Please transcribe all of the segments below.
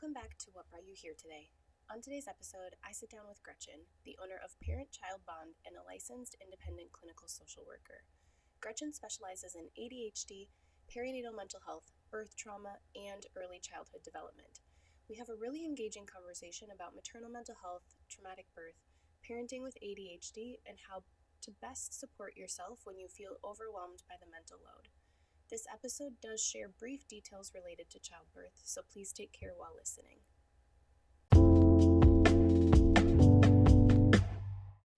Welcome back to What Brought You Here Today. On today's episode, I sit down with Gretchen, the owner of Parent Child Bond and a licensed independent clinical social worker. Gretchen specializes in ADHD, perinatal mental health, birth trauma, and early childhood development. We have a really engaging conversation about maternal mental health, traumatic birth, parenting with ADHD, and how to best support yourself when you feel overwhelmed by the mental load. This episode does share brief details related to childbirth, so please take care while listening.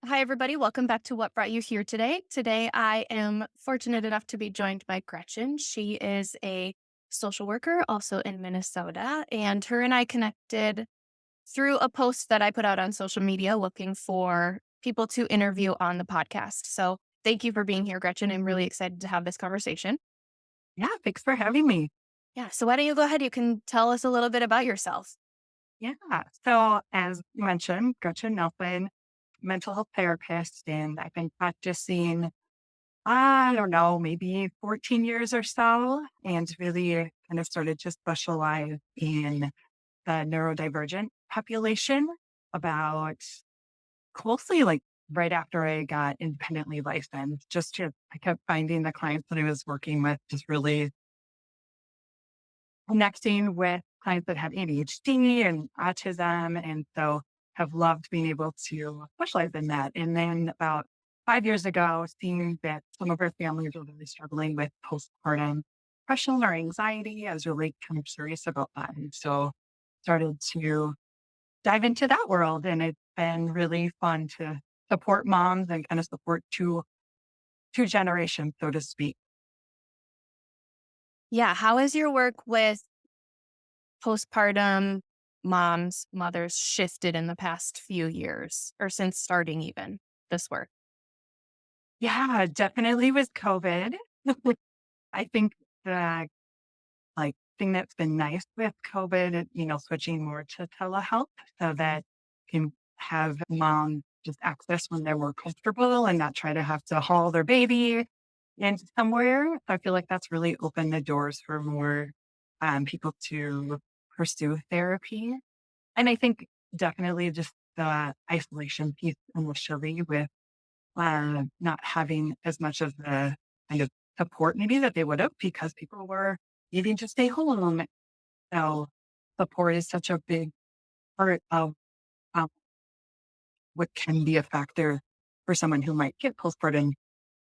Hi, everybody. Welcome back to What Brought You Here Today. Today, I am fortunate enough to be joined by Gretchen. She is a social worker, also in Minnesota, and her and I connected through a post that I put out on social media looking for people to interview on the podcast. So thank you for being here, Gretchen. I'm really excited to have this conversation. Yeah, thanks for having me. Yeah, so why don't you go ahead? You can tell us a little bit about yourself. Yeah. So as you mentioned, Gretchen Nelson, mental health therapist, and I've been practicing, I don't know, maybe 14 years or so, and really kind of started to specialize in the neurodivergent population about closely like right after I got independently licensed. I kept finding the clients that I was working with just really connecting with clients that have ADHD and autism. And so have loved being able to specialize in that. And then about 5 years ago, seeing that some of our families were really struggling with postpartum depression or anxiety, I was really kind of curious about that. And so started to dive into that world. And it's been really fun to support moms and kind of support two generations, so to speak. Yeah. How has your work with postpartum mothers shifted in the past few years or since starting even this work? Yeah, definitely with COVID. I think the thing that's been nice with COVID, switching more to telehealth so that you can have mom just access when they're more comfortable and not try to have to haul their baby into somewhere. I feel like that's really opened the doors for more people to pursue therapy. And I think definitely just the isolation piece initially with not having as much of the kind of support maybe that they would have because people were needing to stay home. So support is such a big part of um, what can be a factor for someone who might get postpartum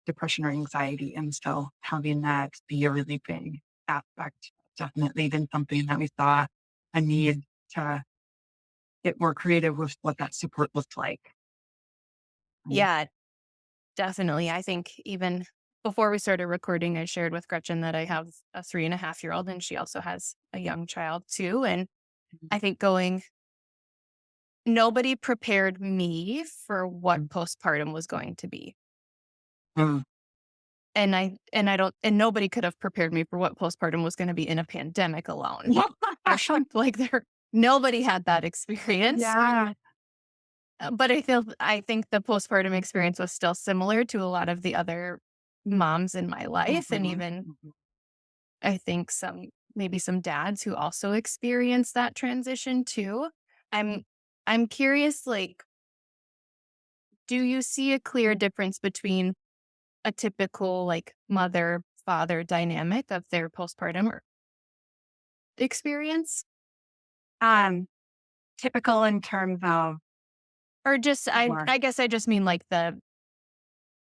depression or anxiety. And so having that be a really big aspect, definitely been something that we saw a need to get more creative with what that support looks like. Yeah, definitely. I think even before we started recording, I shared with Gretchen that I have a 3.5-year-old and she also has a young child too. And I think nobody prepared me for what postpartum was going to be. Mm. And nobody could have prepared me for what postpartum was going to be in a pandemic alone. Like nobody had that experience. Yeah. But I think the postpartum experience was still similar to a lot of the other moms in my life. And Mhm, even mhm. I think maybe some dads who also experienced that transition too. I'm I'm curious, like, do you see a clear difference between a typical like mother father dynamic of their postpartum experience? Um, Typical in terms of Or just what? I guess I just mean like the,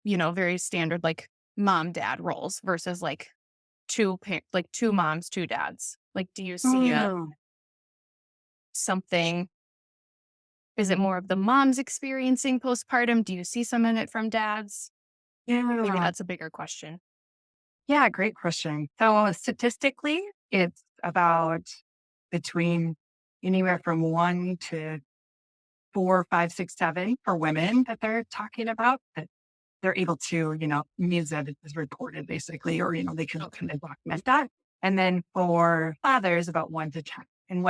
very standard like mom dad roles versus like two moms, two dads. Like do you see Mm, something, is it more of the moms experiencing postpartum? Do you see some in it from dads? Maybe yeah. that's a bigger question. Yeah, great question. So statistically, it's about between anywhere from 1 to 4, 5, 6, 7 for women that they're talking about that they're able to, means that it is reported basically, or, they can Okay. kind of document that. And then for fathers, about 1 to 10. And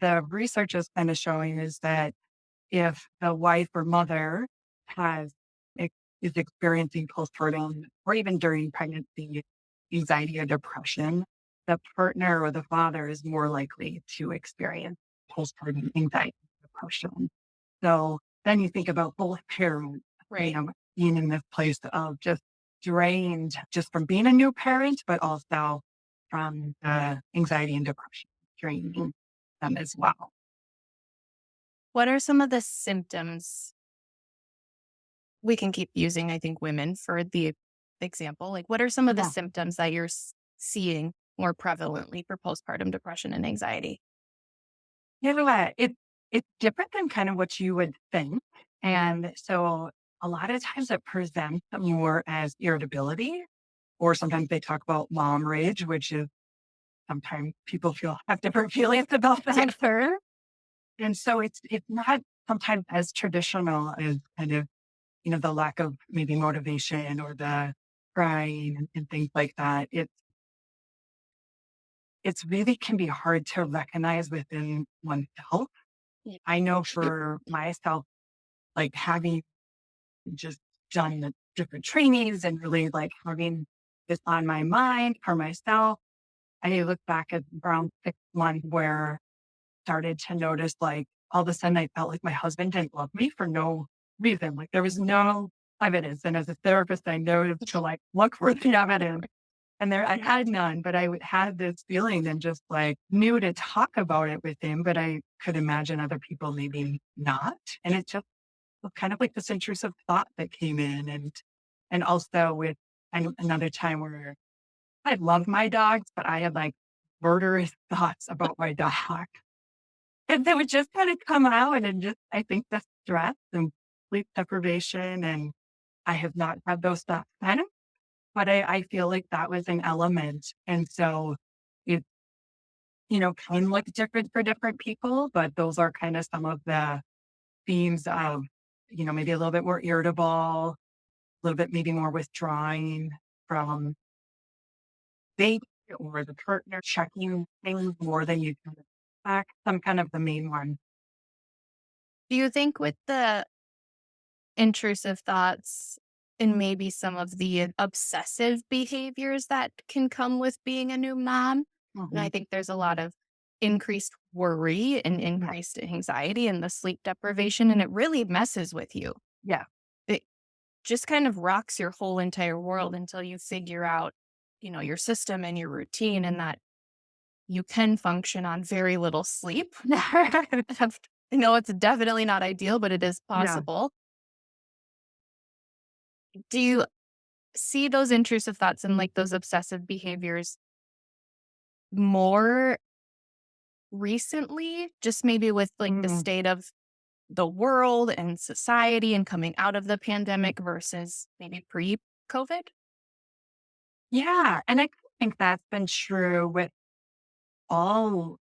the research is kind of showing is that if the wife or mother has is experiencing postpartum or even during pregnancy anxiety or depression, the partner or the father is more likely to experience postpartum anxiety and depression. So then you think about both parents, Right. being in this place of just drained just from being a new parent, but also from the anxiety and depression draining them as well. What are some of the symptoms we can keep using, I think, women for the example? Like, what are some of the Yeah. symptoms that you're seeing more prevalently for postpartum depression and anxiety? You know what? It's different than kind of what you would think. And so a lot of times it presents more as irritability, or sometimes they talk about mom rage, which is sometimes people have different feelings about that. Differ. And so it's not sometimes as traditional as kind of, the lack of maybe motivation or the crying and things like that. It's really can be hard to recognize within oneself. Yeah. I know for myself, like having just done the different trainings and really like having this on my mind for myself, I look back at around 6 months where started to notice like all of a sudden I felt like my husband didn't love me for no reason. Like there was no evidence. And as a therapist, I know to like look for the evidence. And there I had none, but had this feeling and just like knew to talk about it with him, but I could imagine other people maybe not. And it just was kind of like this intrusive thought that came in. And also with another time where I love my dogs, but I had like murderous thoughts about my dog. And they would just kind of come out and just, I think the stress and sleep deprivation. And I have not had those thoughts kind of, but I feel like that was an element. And so it, can look different for different people, but those are kind of some of the themes of, maybe a little bit more irritable, a little bit maybe more withdrawing from date or the partner, checking things more than you can expect. Some kind of the main one. Do you think with the intrusive thoughts and maybe some of the obsessive behaviors that can come with being a new mom? And I Mhm. think there's a lot of increased worry and Yeah. increased anxiety and the sleep deprivation, and it really messes with you. Yeah. It just kind of rocks your whole entire world until you figure out, your system and your routine and that you can function on very little sleep. I know it's definitely not ideal, but it is Yeah. possible. Do you see those intrusive thoughts and like those obsessive behaviors more recently? Just maybe with like the Mm. state of the world and society and coming out of the pandemic versus maybe pre COVID? Yeah. And I think that's been true with all,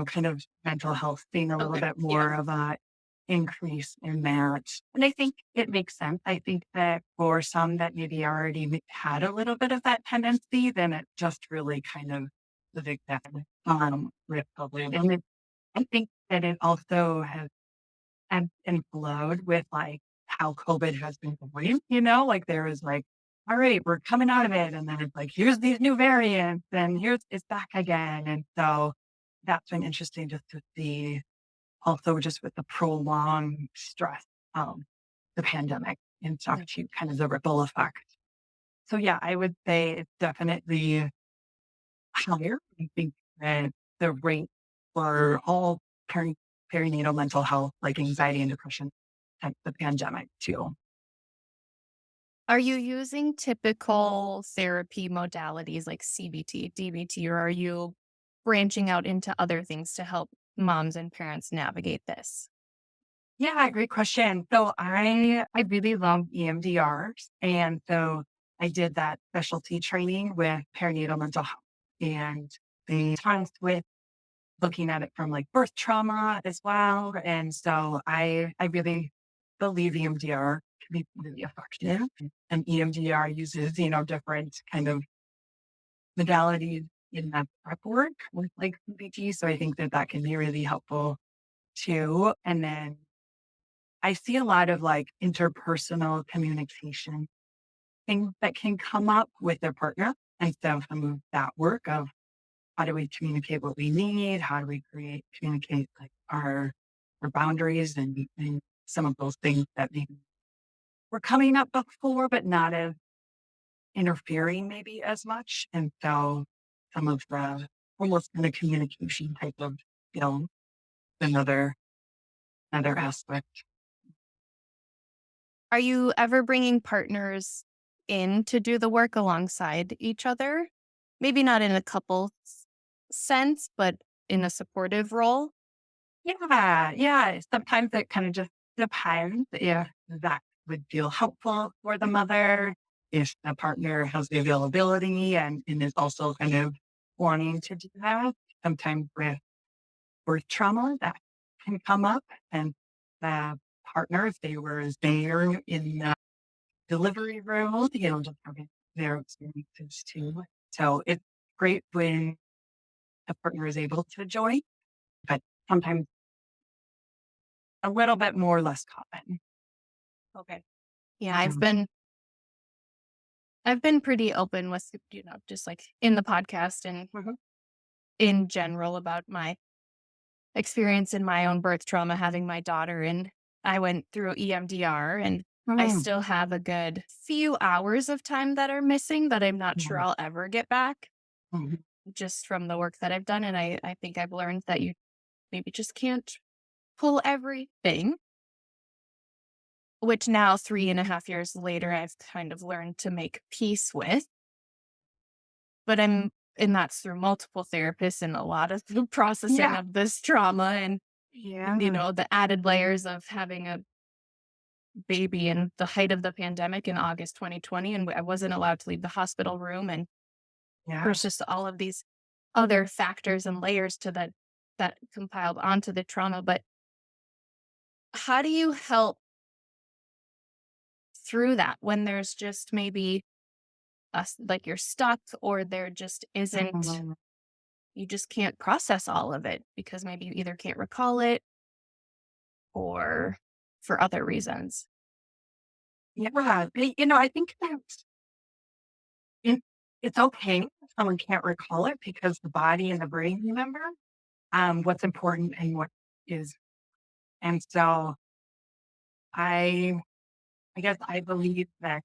kind of mental health being a little Okay. bit Yeah. more of a increase in that. And I think it makes sense. I think that for some that maybe already had a little bit of that tendency, then it just really kind of was exactly with COVID. And I think that it also has ebbed and flowed with like how COVID has been going, like there is like, all right, we're coming out of it. And then it's like, here's these new variants and here's it's back again. And so that's been interesting just to see also just with the prolonged stress of the pandemic and stuff Yeah. to kind of the ripple effect. So yeah, I would say it's definitely higher. I think that the rate for all perinatal mental health, like anxiety and depression, since the pandemic too. Are you using typical therapy modalities like CBT, DBT, or are you branching out into other things to help moms and parents navigate this? Yeah, great question. So I really love EMDRs, and so I did that specialty training with perinatal mental health, and the times with looking at it from like birth trauma as well. And so I really believe EMDR can be really effective. And EMDR uses, different kind of modalities in that prep work with like CBT. So I think that that can be really helpful too. And then I see a lot of like interpersonal communication things that can come up with their partner. And so some of that work of how do we communicate what we need? How do we communicate like our boundaries and some of those things that maybe were coming up before, but not as interfering maybe as much. And so some of the almost kind of communication type of skill, another aspect. Are you ever bringing partners in to do the work alongside each other? Maybe not in a couple sense, but in a supportive role? Yeah, yeah. Sometimes it kind of just depends if that would feel helpful for the mother, if the partner has the availability and is also kind of wanting to do that. Sometimes with birth trauma that can come up, and the partner, if they were there in the delivery room, just having their experiences too. So it's great when a partner is able to join, but sometimes a little bit more less common. Okay. Yeah, Mhm, I've been pretty open with, just like in the podcast and mhm, in general about my experience in my own birth trauma having my daughter, and I went through EMDR, and I mhm, still have a good few hours of time that are missing that I'm not sure mhm, I'll ever get back mhm. just from the work that I've done. And I think I've learned that you maybe just can't pull everything, which now 3.5 years later, I've kind of learned to make peace with. But and that's through multiple therapists and a lot of the processing Yeah, of this trauma and, yeah, the added layers of having a baby in the height of the pandemic in August 2020. And I wasn't allowed to leave the hospital room. And yeah. there's just all of these other factors and layers to that compiled onto the trauma. But how do you help through that when there's just maybe like you're stuck, or there just isn't, Mhm. you just can't process all of it because maybe you either can't recall it or for other reasons? Yeah, I think that's it, it's okay if someone can't recall it because the body and the brain remember what's important and what is. And so I I guess I believe that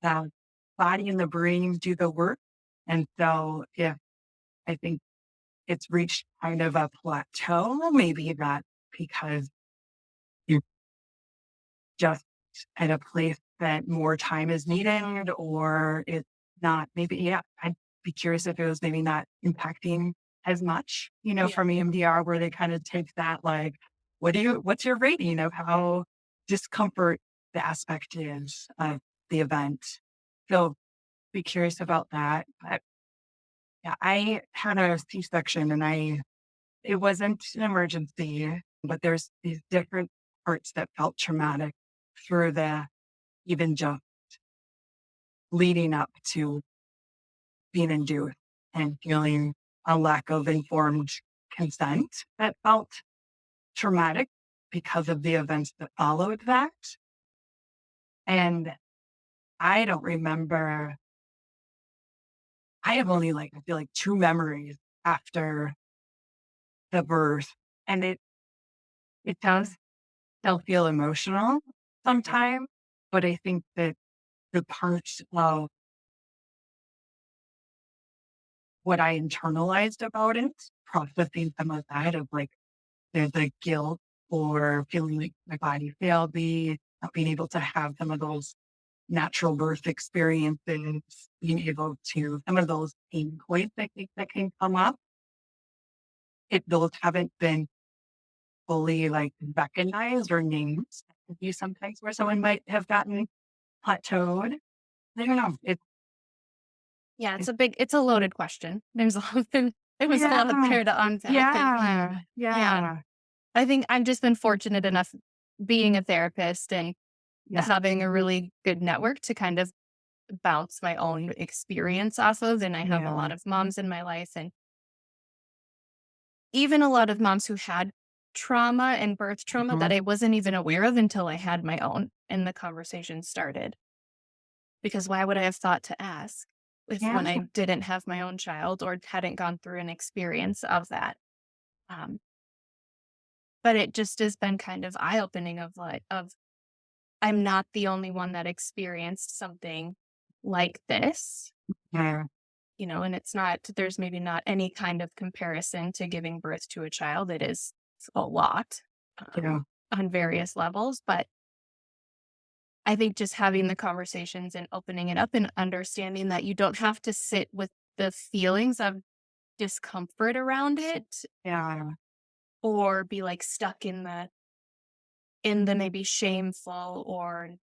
the body and the brain do the work. And so if I think it's reached kind of a plateau, maybe that because you're just at a place that more time is needed or it's not maybe, yeah, I'd be curious if it was maybe not impacting as much, Yeah. from EMDR where they kind of take that like, what's your rating of how discomfort the aspect is of the event? So be curious about that. But yeah, I had a C-section and it wasn't an emergency, but there's these different parts that felt traumatic through the even just leading up to being induced and feeling a lack of informed consent that felt traumatic because of the events that followed that. And I don't remember, I have only I feel like two memories after the birth. And it does still feel emotional sometimes, but I think that the parts of what I internalized about it, processing some of that of there's a guilt or feeling like my body failed me, not being able to have some of those natural birth experiences, being able to some of those pain points I think that can come up. Those haven't been fully recognized or named. Could be sometimes where someone might have gotten plateaued. I don't know. Yeah, It it's a loaded question. There was a lot yeah, there to unpack. And yeah, yeah, yeah, I think I've just been fortunate enough being a therapist and yeah. having a really good network to kind of bounce my own experience off of. And I have a Yeah. lot of moms in my life, and even a lot of moms who had trauma and birth trauma that Mhm. I wasn't even aware of until I had my own and the conversation started. Because why would I have thought to ask? when I Yeah. didn't have my own child or hadn't gone through an experience of that. Um, but it just has been kind of eye opening of I'm not the only one that experienced something like this, Yeah. and it's not, there's maybe not any kind of comparison to giving birth to a child. It is a lot Yeah. on various levels, but I think just having the conversations and opening it up and understanding that you don't have to sit with the feelings of discomfort around it Yeah. or be like stuck in the maybe shameful or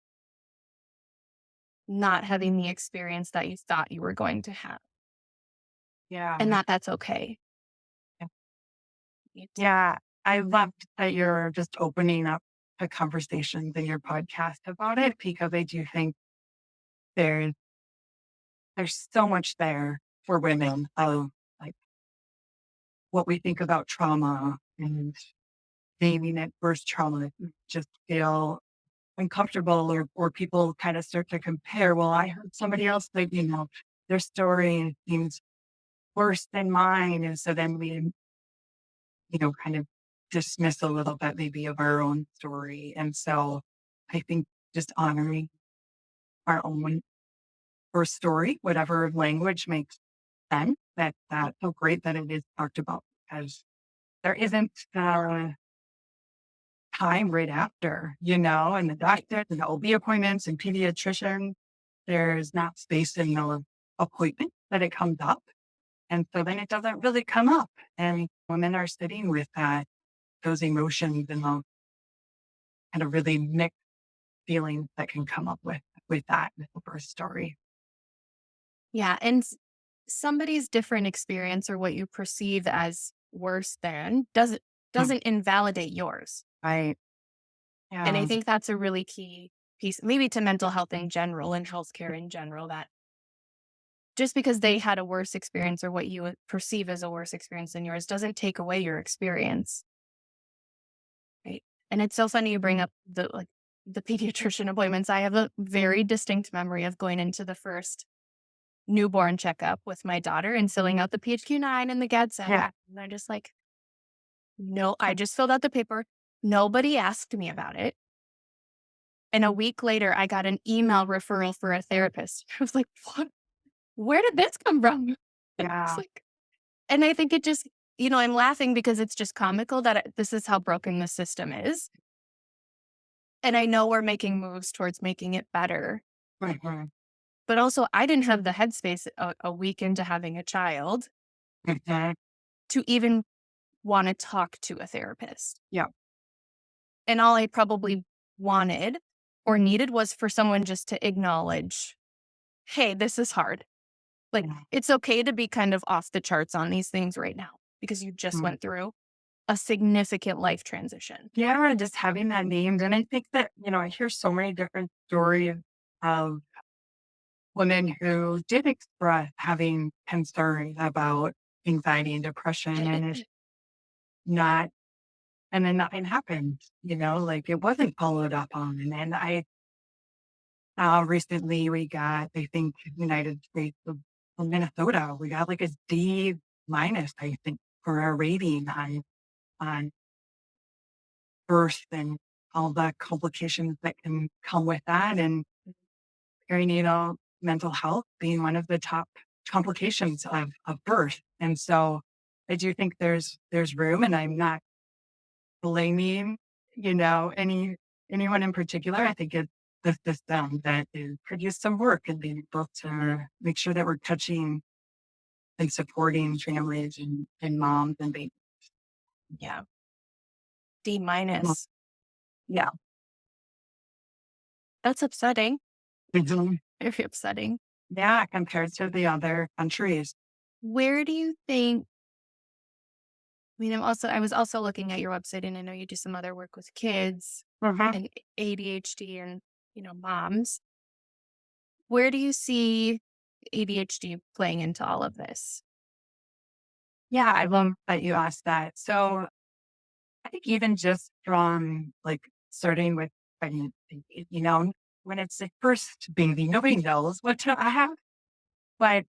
not having the experience that you thought you were going to have, and Yeah. that's okay. It's- Yeah. I loved that you're just opening up the conversations in your podcast about it, because I do think there's there's so much there for women of like what we think about trauma and naming it first trauma, just feel uncomfortable, or people kind of start to compare. Well, I heard somebody else say, their story seems worse than mine. And so then we, kind of dismiss a little bit maybe of our own story. And so I think just honoring our own first story, whatever language makes sense, that's so great that it is talked about, because there isn't time right after, and the doctor and the OB appointments and pediatrician, there's not space in the appointment that it comes up. And so then it doesn't really come up. And women are sitting with those emotions and those kind of really mixed feelings that can come up with that with the birth story. yeah, and somebody's different experience or what you perceive as worse than Mm. doesn't invalidate yours. Right. And I Yeah. think that's a really key piece, maybe to mental health in general and healthcare in general, that just because they had a worse experience or what you would perceive as a worse experience than yours doesn't take away your experience. Right. And it's so funny you bring up the pediatrician appointments. I have a very distinct memory of going into the first newborn checkup with my daughter and filling out the PHQ-9 and the GAD-SET. Yeah. And they're just like, no, I just filled out the paper. Nobody asked me about it. And a week later, I got an email referral for a therapist. I was like, what? Where did this come from? It's Yeah. like, and I think it just, I'm laughing because it's just comical that this is how broken the system is. And I know we're making moves towards making it better. Right. Right. But also, I didn't have the headspace a week into having a child Mhm. to even want to talk to a therapist. Yeah. And all I probably wanted or needed was for someone just to acknowledge, hey, this is hard. Like, Yeah. it's okay to be kind of off the charts on these things right now because you just went through a significant life transition. Yeah, just having that named. And I think that, I hear so many different stories of women who did express having concern about anxiety and depression, and it's not, and then nothing happened, like it wasn't followed up on. And then recently we got, I think, United States of Minnesota, we got like a D minus, I think, for our rating on birth and all the complications that can come with that. And perinatal mental health being one of the top complications of birth. And so I do think there's room, and I'm not blaming, anyone in particular. I think it's the system that is produced some work and being able to make sure that we're touching and supporting families and moms and babies. Yeah. D Well, minus. yeah. That's upsetting. Mhm. Very upsetting. Yeah, compared to the other countries. Where do you think, I was also looking at your website and I know you do some other work with kids Mhm. and ADHD and, moms. Where do you see ADHD playing into all of this? Yeah, I love that you asked that. So I think even just from like starting with pregnancy, when it's the first baby, nobody knows what to have. But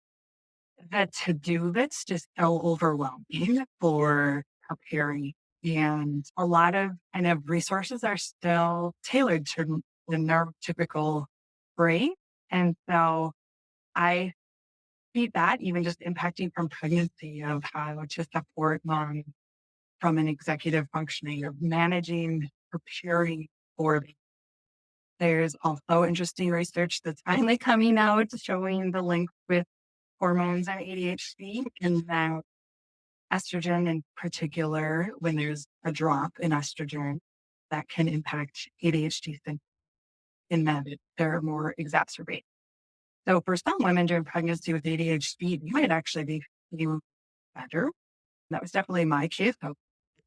the to-do list is so overwhelming for preparing. And a lot of kind of resources are still tailored to the neurotypical brain. And so I see that even just impacting from pregnancy of how to support mom from an executive functioning of managing, preparing for. There's also interesting research that's finally coming out showing the link with hormones and ADHD, and that estrogen in particular, when there's a drop in estrogen, that can impact ADHD symptoms in that they're more exacerbated. So for some women during pregnancy with ADHD, you might actually be feeling better. That was definitely my case. So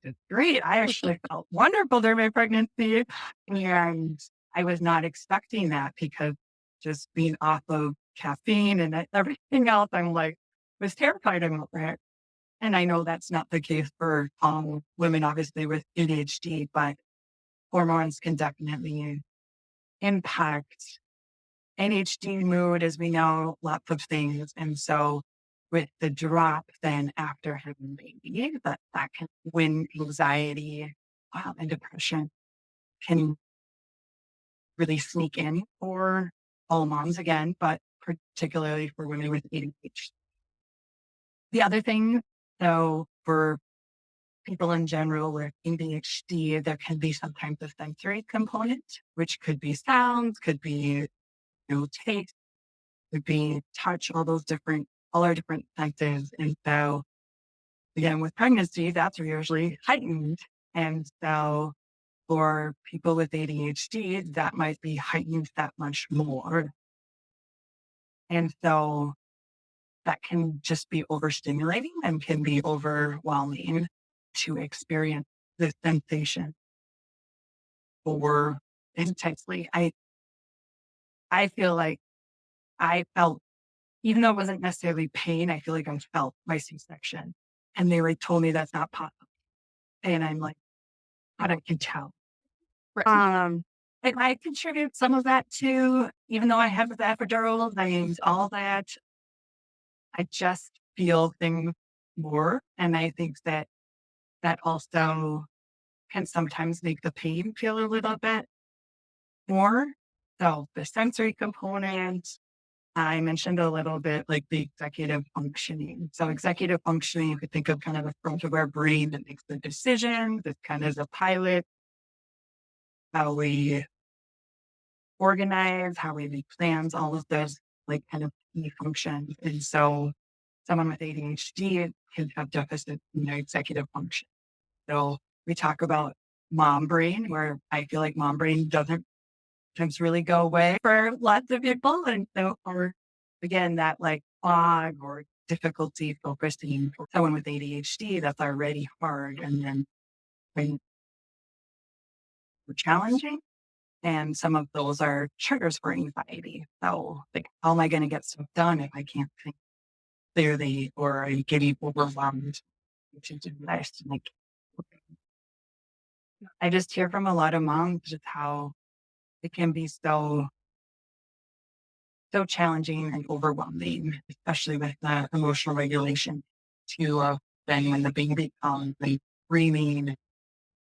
it's great. I actually felt wonderful during my pregnancy. And I was not expecting that because just being off of caffeine and everything else, I'm like, was terrified about that. And I know that's not the case for women, obviously, with ADHD, but hormones can definitely impact ADHD mood, as we know, lots of things. And so with the drop then after having baby, that can, when anxiety and depression can really sneak in for all moms again, but particularly for women with ADHD. The other thing, though, for people in general with ADHD, there can be sometimes a sensory component, which could be sounds, could be taste, could be touch, all our different senses. And so again, with pregnancy, that's usually heightened. And so for people with ADHD, that might be heightened that much more. And so that can just be overstimulating and can be overwhelming to experience this sensation or intensely. I feel like I felt, even though it wasn't necessarily pain, I feel like I felt my C-section. And they told me that's not possible. And I'm like, but I can tell. Right. And I contribute some of that to, even though I have the epidural and all that, I just feel things more. And I think that also can sometimes make the pain feel a little bit more. So the sensory component, I mentioned a little bit like the executive functioning. So executive functioning, you could think of kind of the front of our brain that makes the decisions. It's kind of the pilot, how we organize, how we make plans, all of those like kind of key functions. And so someone with ADHD can have deficit in their executive function. So we talk about mom brain, where I feel like mom brain doesn't sometimes really go away for lots of people. And so, or again, that like fog or difficulty focusing for someone with ADHD, that's already hard. And then when we're challenging, and some of those are triggers for anxiety. So like, how am I going to get stuff done if I can't think clearly or I'm getting overwhelmed to do this? Like, I just hear from a lot of moms just how it can be so challenging and overwhelming, especially with the emotional regulation to then when the baby comes and screaming,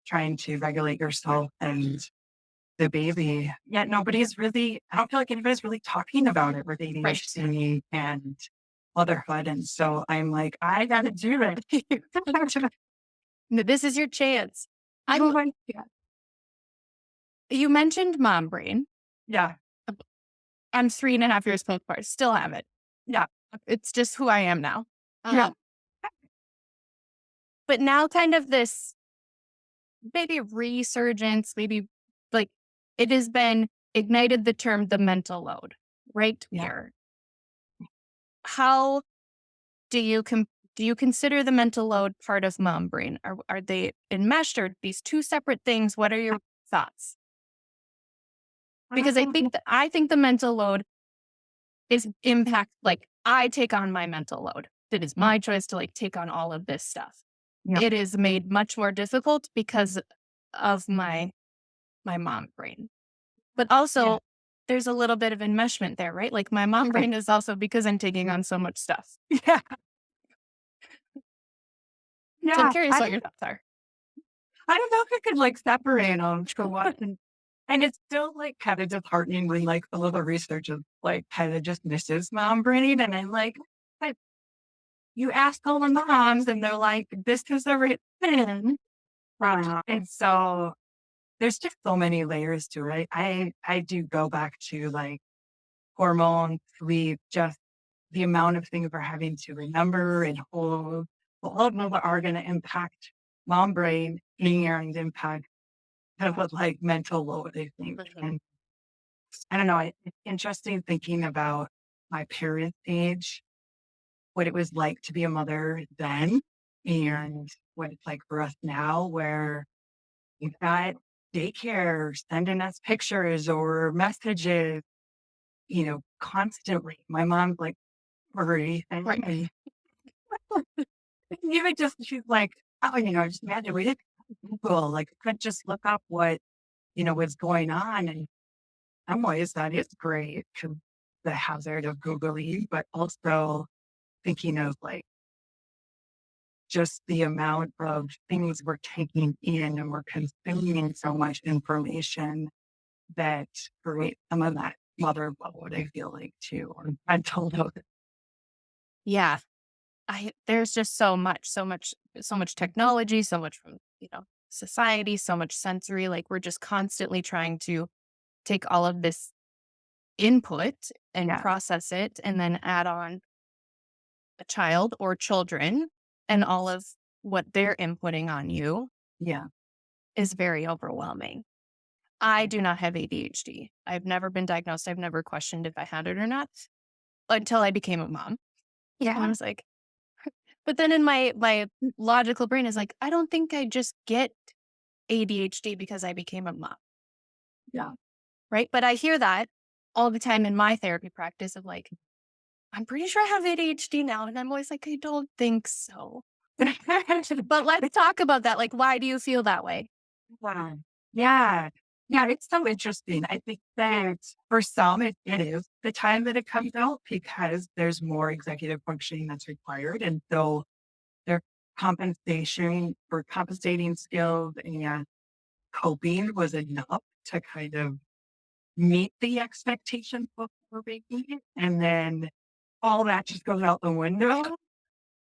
trying to regulate yourself and the baby. Yet nobody's really, I don't feel like anybody's really talking about it with ADHD and motherhood. And so I'm like, I gotta do it. This is your chance. Yeah. You mentioned mom brain. Yeah. I'm 3.5 years postpartum. Still have it. Yeah. It's just who I am now. Yeah. But now kind of this maybe resurgence, maybe like it has been ignited the term the mental load right here. How do you do you consider the mental load part of mom brain? Are they enmeshed or these two separate things? What are your thoughts? Because I think the mental load is impact, like I take on my mental load. It is my choice to like take on all of this stuff. Yeah. It is made much more difficult because of my mom brain. But also there's a little bit of enmeshment there, right? Like my mom brain is also because I'm taking on so much stuff. Yeah. So I'm Yeah. curious what your thoughts are. I don't know if I could like separate them from what, and it's still like kind of disheartening when like a little research is like kind of just misses mom brain. And I'm like, but you ask all the moms and they're like, this is the right thing. And so there's just so many layers to it. I do go back to like hormones, sleep, just the amount of things we're having to remember and hold. Well, all of them are going to impact mom brain and impact kind of what like mental load, I think. And I don't know, it's interesting thinking about my parents' age, what it was like to be a mother then and what it's like for us now, where we've got daycare sending us pictures or messages, constantly. My mom's like, worried. Right. And even just, she's like, oh, just imagine we didn't Google, like, could just look up what, was going on. And in some ways that is great to the hazard of Googling, but also thinking of like just the amount of things we're taking in and we're consuming so much information that create some of that mother load, I feel like too, or mental load. Yeah. There's just so much technology, so much from, society, so much sensory. Like we're just constantly trying to take all of this input and Yeah. process it and then add on a child or children and all of what they're inputting on you Yeah. is very overwhelming. I do not have ADHD. I've never been diagnosed. I've never questioned if I had it or not until I became a mom. And I Yeah. was like, but then in my logical brain is like, I don't think I just get ADHD because I became a mom. Yeah. Right. But I hear that all the time in my therapy practice of like, I'm pretty sure I have ADHD now. And I'm always like, I don't think so. But let's talk about that. Like, why do you feel that way? Wow. Yeah. Yeah, it's so interesting. I think that for some, it is the time that it comes out because there's more executive functioning that's required. And so their compensation for compensating skills and coping was enough to kind of meet the expectations before making it. And then all that just goes out the window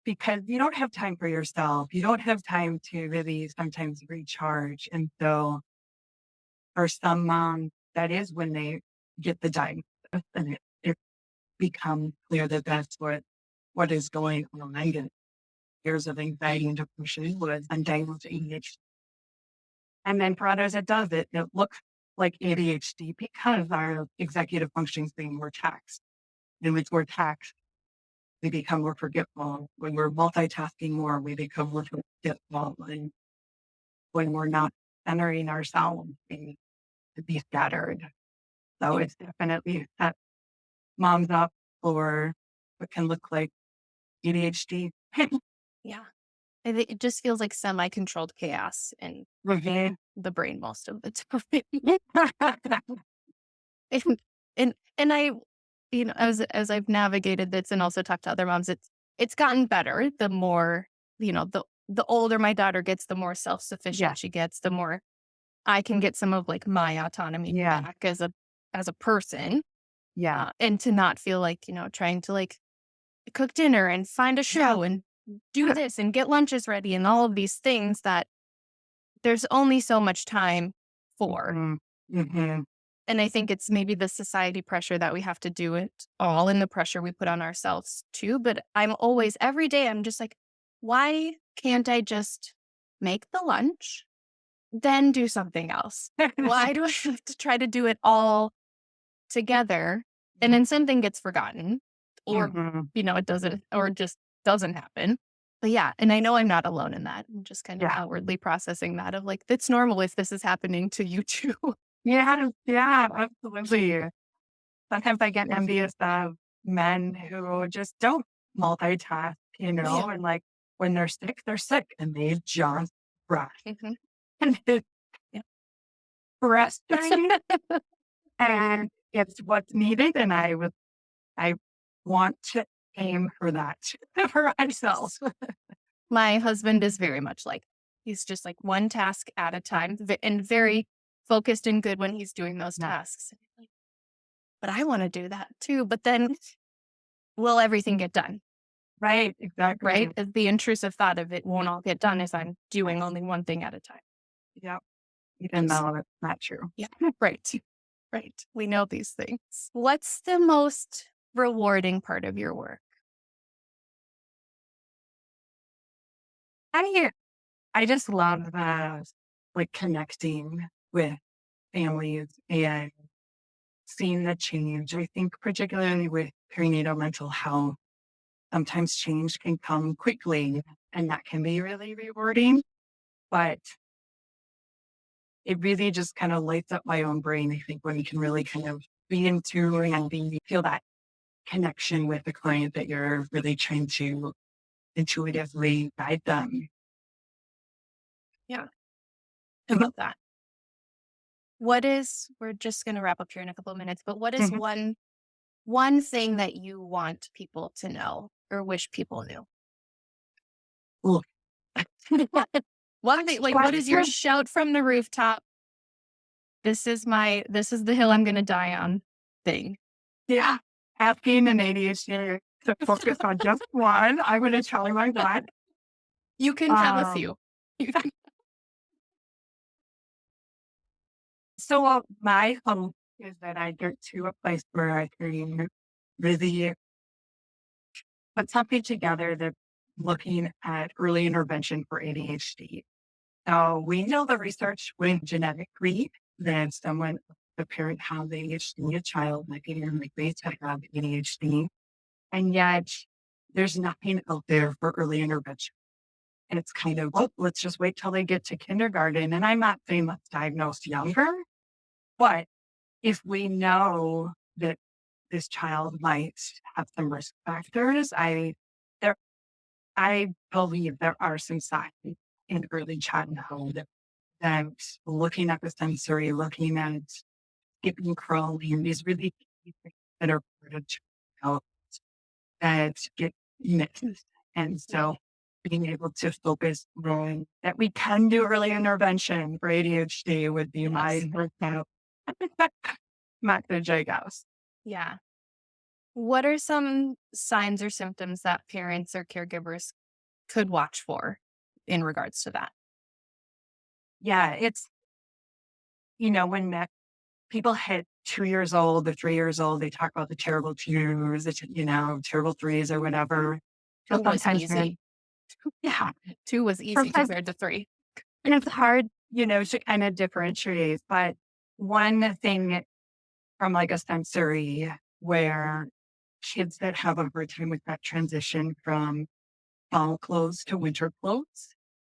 because you don't have time for yourself. You don't have time to really sometimes recharge. And so for some moms, that is when they get the diagnosis and it becomes clear that that's what is going on. And years of anxiety and depression was undiagnosed ADHD. And then for others, it looks like ADHD because our executive functioning thing were taxed. And when we're taxed, we become more forgetful. When we're multitasking more, we become more forgetful. And when we're not centering ourselves, we be scattered. So it's definitely set moms up for what can look like ADHD. Yeah. It just feels like semi-controlled chaos in Mhm. the brain most of the time. And I, as I've navigated this and also talked to other moms, it's gotten better. The more, the older my daughter gets, the more self-sufficient Yeah. she gets, the more I can get some of like my autonomy Yeah. back as a person. Yeah. And to not feel like, trying to like cook dinner and find a show and do this and get lunches ready and all of these things that there's only so much time for. Mm-hmm. And I think it's maybe the society pressure that we have to do it all and the pressure we put on ourselves too. But I'm always, every day, I'm just like, why can't I just make the lunch, then do something else? Why do I have to try to do it all together? And then something gets forgotten or, it doesn't, or it just doesn't happen. But yeah, and I know I'm not alone in that. I'm just kind of outwardly processing that of like, it's normal if this is happening to you too. Yeah, absolutely. Sometimes I get envious of men who just don't multitask, Yeah. and like when they're sick and they just rest. Mhm. And it's Yeah. frustrating. And it's what's needed. And I want to aim for that for myself. My husband is very much like, he's just like one task at a time and very focused and good when he's doing those Yeah. tasks. But I want to do that too. But then will everything get done? Right. Exactly. Right? The intrusive thought of it won't all get done if I'm doing only one thing at a time. Yep. Even though it's not true. Yeah. Right. Right. We know these things. What's the most rewarding part of your work? I just love like connecting with families and seeing the change. I think particularly with perinatal mental health, sometimes change can come quickly and that can be really rewarding, but it really just kind of lights up my own brain. I think when you can really kind of be into and feel that connection with the client that you're really trying to intuitively guide them. Yeah. I love that. We're just going to wrap up here in a couple of minutes, but what is Mhm. one thing that you want people to know or wish people knew? Ooh. One thing, like, what is your shout from the rooftop? This is the hill I'm going to die on thing. Yeah. Asking an ADHD to focus on just one, I'm going to tell him like that. You can have a few. So my hope is that I get to a place where I can really put something together that's looking at early intervention for ADHD. So we know the research with genetically that the parent has ADHD, a child might be more likely to have ADHD. And yet there's nothing out there for early intervention. And it's kind of, well, let's just wait till they get to kindergarten. And I'm not saying let's diagnose younger, but if we know that this child might have some risk factors, there I believe there are some signs in early childhood that looking at the sensory, looking at skipping, crawling, these really key things that are part of child that get missed. And so being able to focus on that we can do early intervention for ADHD would be my message, I guess. Yeah. What are some signs or symptoms that parents or caregivers could watch for in regards to that? Yeah, it's, when people hit 2 years old or 3 years old, they talk about the terrible twos, terrible threes or whatever. Two So was sometimes, easy. yeah, 2 was easy sometimes compared to 3. and it's hard, to kind of differentiate. But one thing from like a sensory where kids that have a hard time with that transition from fall clothes to winter clothes.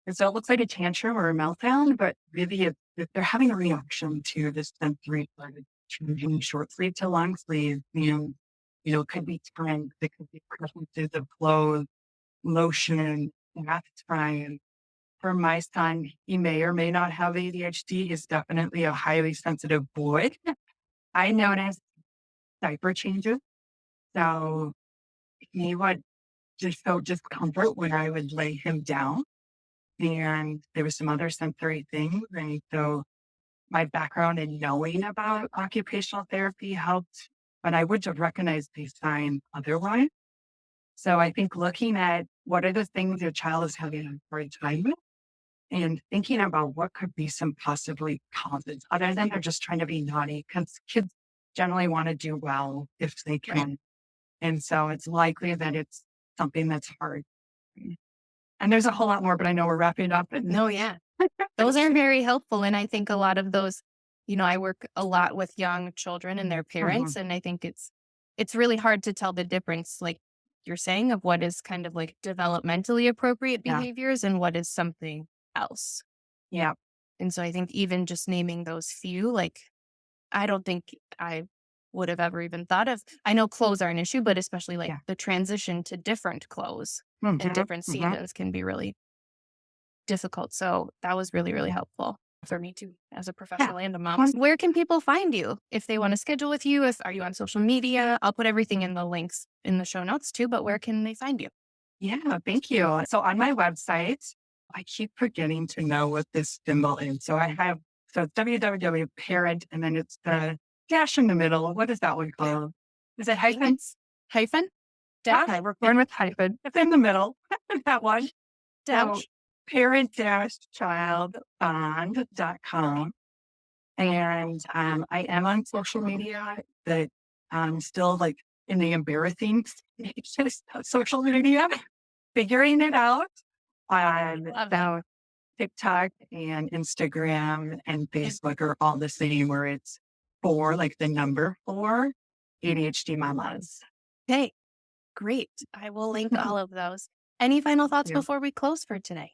And so it looks like a tantrum or a meltdown, but really they're having a reaction to this sensory part of changing short sleeve to long sleeve. And, it could be strength, it could be preferences of clothes, lotion, that's fine. For my son, he may or may not have ADHD. He's definitely a highly sensitive boy. I noticed diaper changes. So he would just felt discomfort when I would lay him down. And there was some other sensory things. And so my background in knowing about occupational therapy helped, but I wouldn't have recognized these signs otherwise. So I think looking at what are the things your child is having a hard time with and thinking about what could be some possibly causes other than they're just trying to be naughty because kids generally want to do well if they can. Right. And so it's likely that it's something that's hard. And there's a whole lot more, but I know we're wrapping up. No, yeah. Those are very helpful. And I think a lot of those, I work a lot with young children and their parents. And I think it's really hard to tell the difference, like you're saying, of what is kind of like developmentally appropriate Yeah. behaviors and what is something else. Yeah. And so I think even just naming those few, like, I don't think I would have ever even thought of. I know clothes are an issue, but especially like Yeah. the transition to different clothes and different seasons can be really difficult. So that was really, really helpful. for me too, as a Yeah. professional and a mom. Where can people find you if they want to schedule with you? Are you on social media? I'll put everything in the links in the show notes too, but where can they find you? Yeah, thank you. So on my website, I keep forgetting to know what this symbol is. So it's www.parent, and then it's the dash in the middle. What is that one called? Is it hyphen? Hyphen? Dash? Okay, we're going with hyphen. It's in the middle. That one. So Dash? parent-childbond.com. And I am on social media, but I'm still like in the embarrassing stage of social media, figuring it out. Love it. So TikTok and Instagram and Facebook are all the same, where it's like the number 4 ADHD mamas. Okay, great. I will link all of those. Any final thoughts Yeah. before we close for today?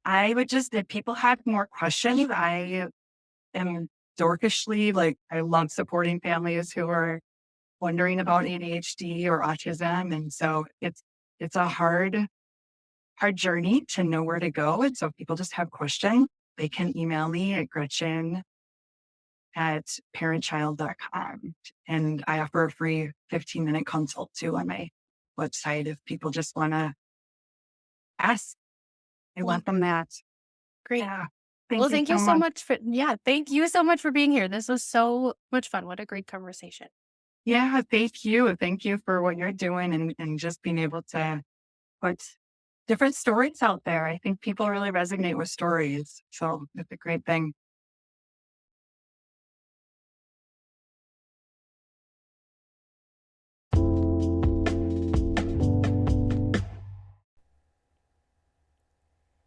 I would just, if people have more questions, I am dorkishly, like, I love supporting families who are wondering about ADHD or autism. And so it's a hard journey to know where to go. And so if people just have questions, they can email me at Gretchen@parentchild.com. And I offer a free 15-minute consult too on my website if people just want to ask. I want them that. Great. Yeah. Thank you so much thank you so much for being here. This was so much fun. What a great conversation. Yeah, thank you. Thank you for what you're doing and just being able to put different stories out there. I think people really resonate with stories. So it's a great thing.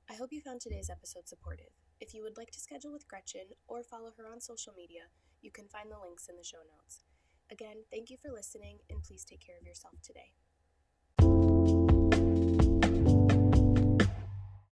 I hope you found today's episode supportive. If you would like to schedule with Gretchen or follow her on social media, you can find the links in the show notes. Again, thank you for listening, and please take care of yourself today.